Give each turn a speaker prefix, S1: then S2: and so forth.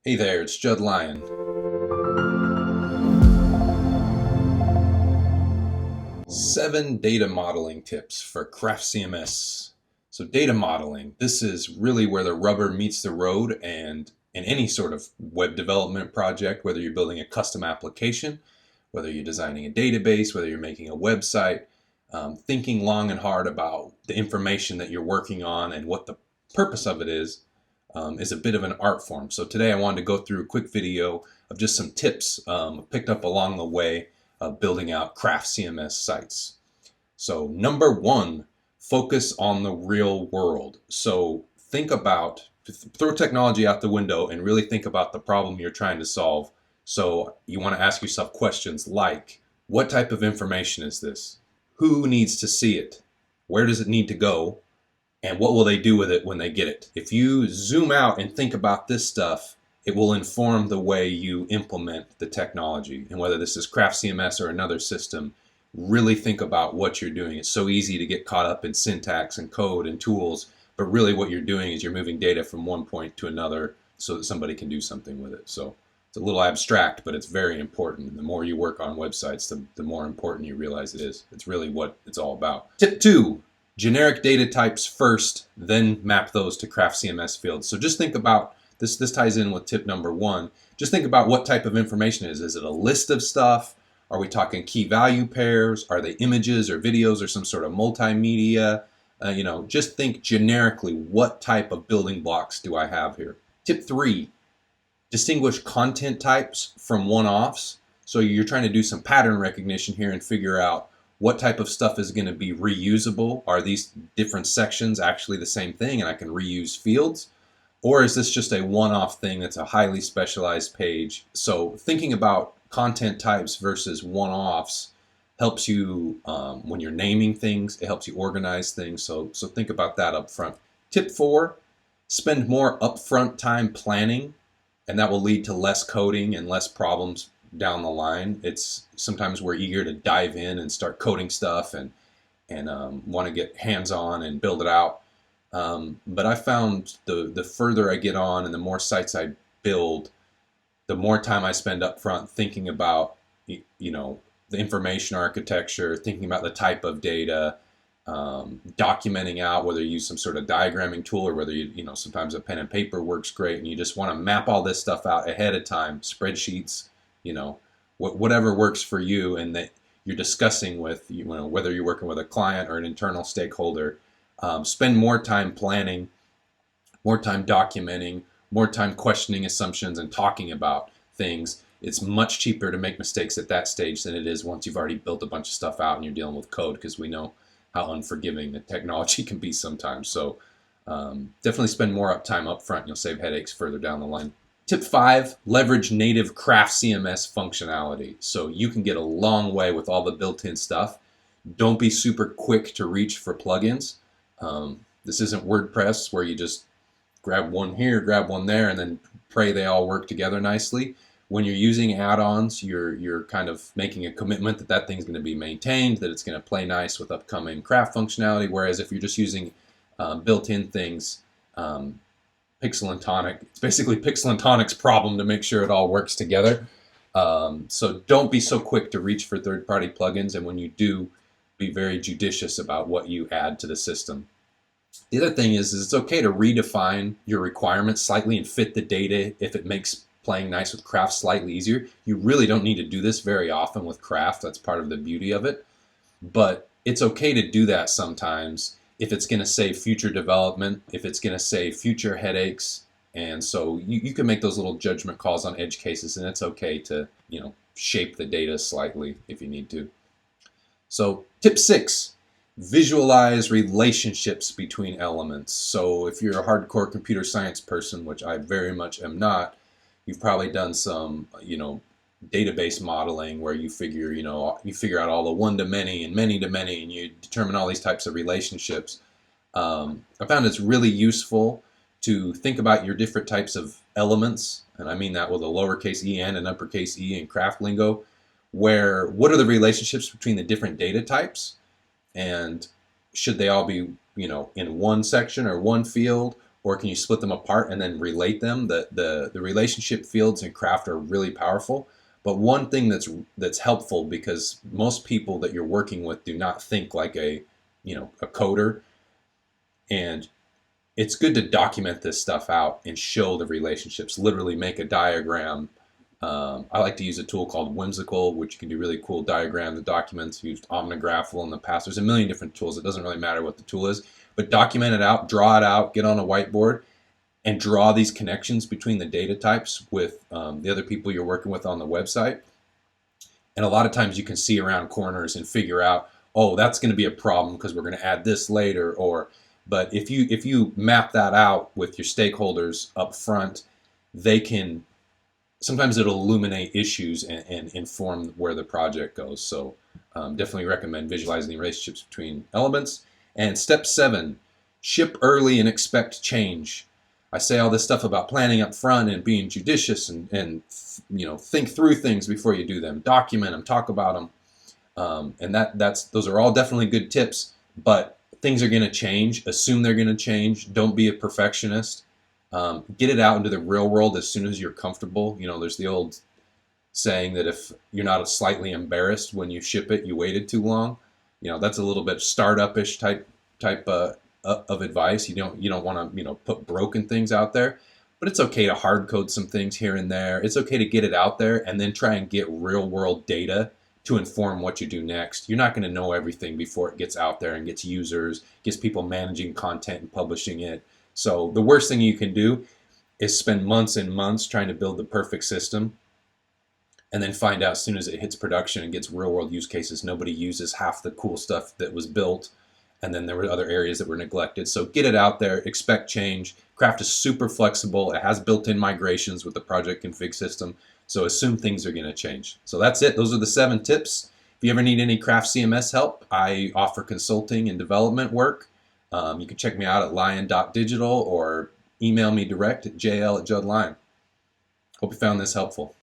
S1: Hey there, it's Judd Lyon. 7 data modeling tips for Craft CMS. So data modeling, this is really where the rubber meets the road, and in any sort of web development project, whether you're building a custom application, whether you're designing a database, whether you're making a website, thinking long and hard about the information that you're working on and what the purpose of it is a bit of an art form. So today I wanted to go through a quick video of just some tips picked up along the way of building out Craft CMS sites. So number one, focus on the real world. So think about, throw technology out the window and really think about the problem you're trying to solve. So you want to ask yourself questions like, what type of information is this? Who needs to see it? Where does it need to go? And what will they do with it when they get it? If you zoom out and think about this stuff, it will inform the way you implement the technology. And whether this is Craft CMS or another system, really think about what you're doing. It's so easy to get caught up in syntax and code and tools, but really what you're doing is you're moving data from one point to another so that somebody can do something with it. So it's a little abstract, but it's very important. And the more you work on websites, the more important you realize it is. It's really what it's all about. Tip 2. Generic data types first, then map those to Craft CMS fields. So just think about this. This ties in with tip number 1. Just think about what type of information it is. Is it a list of stuff? Are we talking key value pairs? Are they images or videos or some sort of multimedia? Just think generically, what type of building blocks do I have here? Tip 3, distinguish content types from one-offs. So you're trying to do some pattern recognition here and figure out what type of stuff is going to be reusable. Are these different sections actually the same thing and I can reuse fields? Or is this just a one-off thing that's a highly specialized page? So thinking about content types versus one-offs helps you when you're naming things. It helps you organize things. So think about that up front. Tip 4, spend more upfront time planning, and that will lead to less coding and less problems down the line. It's sometimes we're eager to dive in and start coding stuff and want to get hands-on and build it out. But I found the further I get on and the more sites I build, the more time I spend up front thinking about the information architecture, thinking about the type of data, documenting out, whether you use some sort of diagramming tool or whether sometimes a pen and paper works great, and you just want to map all this stuff out ahead of time, spreadsheets, whatever works for you, and that you're discussing with, whether you're working with a client or an internal stakeholder. Spend more time planning, more time documenting, more time questioning assumptions and talking about things. It's much cheaper to make mistakes at that stage than it is once you've already built a bunch of stuff out and you're dealing with code, because we know how unforgiving the technology can be sometimes. So definitely spend more time up front and you'll save headaches further down the line. Tip 5, leverage native Craft CMS functionality. So you can get a long way with all the built-in stuff. Don't be super quick to reach for plugins. This isn't WordPress where you just grab one here, grab one there, and then pray they all work together nicely. When you're using add-ons, you're kind of making a commitment that thing's going to be maintained, that it's going to play nice with upcoming Craft functionality. Whereas if you're just using built-in things, Pixel and Tonic, it's basically Pixel and Tonic's problem to make sure it all works together. So don't be so quick to reach for third-party plugins, and when you do, be very judicious about what you add to the system. The other thing is it's okay to redefine your requirements slightly and fit the data if it makes playing nice with Craft slightly easier. You really don't need to do this very often with Craft. That's part of the beauty of it. But it's okay to do that sometimes if it's going to save future development, if it's going to save future headaches. And so you can make those little judgment calls on edge cases, and it's okay to shape the data slightly if you need to. So tip 6, visualize relationships between elements. So if you're a hardcore computer science person, which I very much am not, you've probably done some, database modeling where you figure out all the one-to-many and many-to-many, and you determine all these types of relationships. I found it's really useful to think about your different types of elements, and I mean that with a lowercase e and an uppercase e in Craft lingo, what are the relationships between the different data types, and should they all be in one section or one field, or can you split them apart and then relate them? The relationship fields in Craft are really powerful. But one thing that's helpful, because most people that you're working with do not think like a coder, and it's good to document this stuff out and show the relationships. Literally make a diagram. I like to use a tool called Whimsical, which can do really cool diagram. The documents used Omnigraphal in the past. There's a million different tools. It doesn't really matter what the tool is, but document it out, draw it out, get on a whiteboard, and draw these connections between the data types with the other people you're working with on the website. And a lot of times you can see around corners and figure out, oh, that's going to be a problem because we're going to add this later. But if you map that out with your stakeholders up front, they can, sometimes it'll illuminate issues and inform where the project goes. So definitely recommend visualizing the relationships between elements. And step 7, ship early and expect change. I say all this stuff about planning up front and being judicious and think through things before you do them. Document them, talk about them, and those are all definitely good tips. But things are going to change. Assume they're going to change. Don't be a perfectionist. Get it out into the real world as soon as you're comfortable. There's the old saying that if you're not slightly embarrassed when you ship it, you waited too long. That's a little bit startup-ish type of advice. You don't want to put broken things out there, but it's okay to hard code some things here and there. It's okay to get it out there and then try and get real world data to inform what you do next. You're not going to know everything before it gets out there and gets users, gets people managing content and publishing it. So the worst thing you can do is spend months and months trying to build the perfect system and then find out as soon as it hits production and gets real world use cases, nobody uses half the cool stuff that was built, and then there were other areas that were neglected. So get it out there, expect change. Craft is super flexible. It has built-in migrations with the project config system, so assume things are going to change. So that's it. Those are the 7 tips. If you ever need any Craft CMS help, I offer consulting and development work. You can check me out at lion.digital or email me direct at jl@judlion. Hope you found this helpful.